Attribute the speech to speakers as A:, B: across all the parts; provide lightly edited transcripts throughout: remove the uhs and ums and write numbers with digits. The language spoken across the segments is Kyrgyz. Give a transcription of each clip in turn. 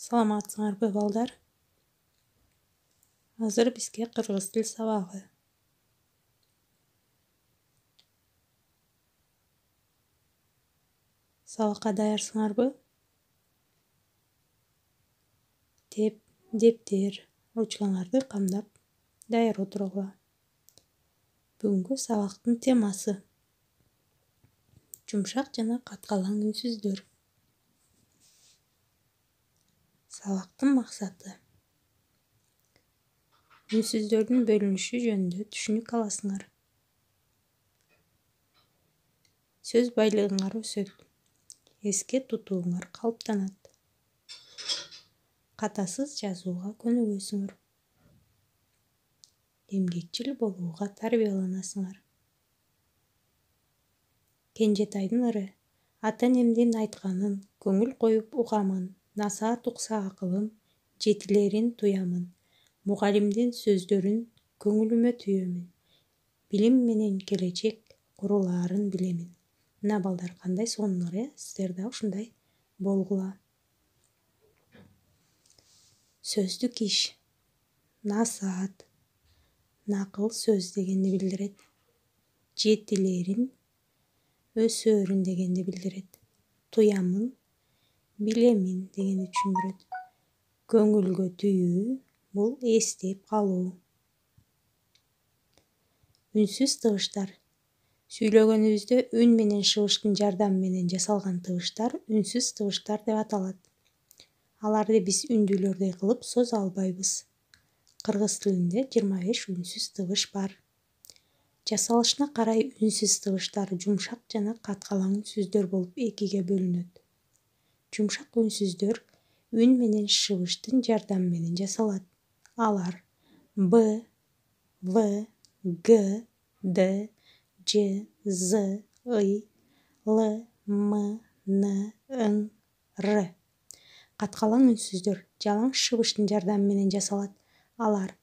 A: Саламатсыңарбы, балдар? Азыр бизге кыргыз тил сабагы. Сабакка даярсыңарбы? Дептер, ручкаңарды камдап даяр отургула. Бүгүнкү сабактын темасы жумшак жана каткалаң үнсүздөр. Сабактын максаты үнсүздөрдүн бөлүнүшү жөнүндө түшүнүк аласыңар. Сөз байлыгыңар өсөт. Эске тутууңар калыптанат. Катасыз жазууга көнүгөсүңөр. Эмгекчил болууга тарбияланасыңар. Кенжетайдын ыры ата-энемдин айтканын көңүл коюп угамын, насаат укса акылым, жетилерин туямын, мугалимдин сөздөрүн көңүлүмө түйөмүн, билим менен келечек курулаарын билемин. Мына балдар, кандай сонуңар, сиздер да ушундай болгула. Сөздүк иш, насаат, накыл сөз дегенди билдирет. Жетилерин, өсөөрүн дегенди билдирет. Туямын, билемин дегенди түшүндүрөт. Көңүлгө түйүү бул эстеп калуу. Үнсүз тыбыштар. Сүйлөгөнүбүздө үн менен шыбыштын жардамы менен жасалган тыбыштар үнсүз тыбыштар деп аталат. Аларды биз үндүүлөрдөй кылып созо албайбыз. Кыргыз тилинде 25 үнсүз тыбыш бар. Жасалышына карай үнсүз тыбыштар жумшак жана каткалаң үнсүздөр болуп экиге бөлүнөт. Жумшак үнсүздөр үн менен шыбыштын жардамы менен жасалат. Алар Б, В, Г, Д, Ж, З, Ый, Л, М, Н, Ң, Р. Каткалаң үнсүздөр жалаң шыбыштын жардамы менен жасалат. Алар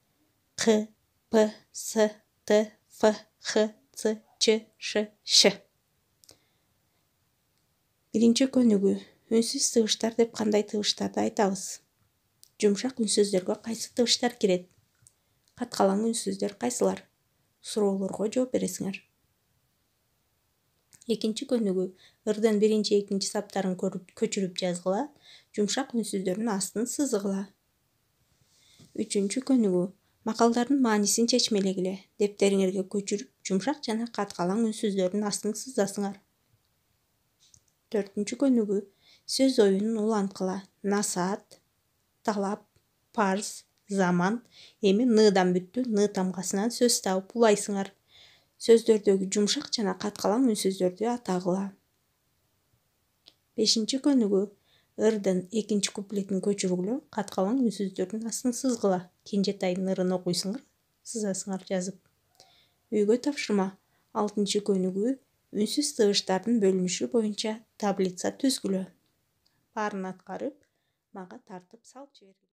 A: К, П, С, Т, Ф, Х, Ц, Ч, Ш, Ш. Биринчи көнүгүү. Үнсүз тыбыштар деп кандай тыбыштарды айтабыз? Жумшак үнсүздөргө кайсы тыбыштар кирет? Каткалаң үнсүздөр кайсылар? Суроолорго жооп бересиңер. Экинчи көнүгүү. Ырдын биринчи, экинчи саптарын көчүрүп жазгыла. Жумшак үнсүздөрдүн астын сызгыла. Үчүнчү көнүгүү. Макалдардын маанисин чечмелегиле. Дептериңерге көчүрүп, жумшак жана каткалаң үнсүздөрдүн астын сызасыңар. Төртүнчү көнүгүү. Сөз оюнун уланткыла. Насаат, талап, парз, заман. Эми ныдан бүттү, ны тамгасынан сөз табып улайсыңар. Сөздөрдөгү жумшак жана каткалаң үнсүздөрдү атагыла. Бешинчи көнүгүү. Ырдын экинчи куплетин көчүргүлө, каткалаң үнсүздөрдүн астын сызгыла. Кенжетайдын ырын окуйсуңар, сызасыңар жазып. Үйгө тапшырма. Алтынчы көнүгүү. Үнсүз тыбыштардын бөлүнүшү боюнча таблица түзгүлө. Баарын аткарып, мага тартып салып жибергиле.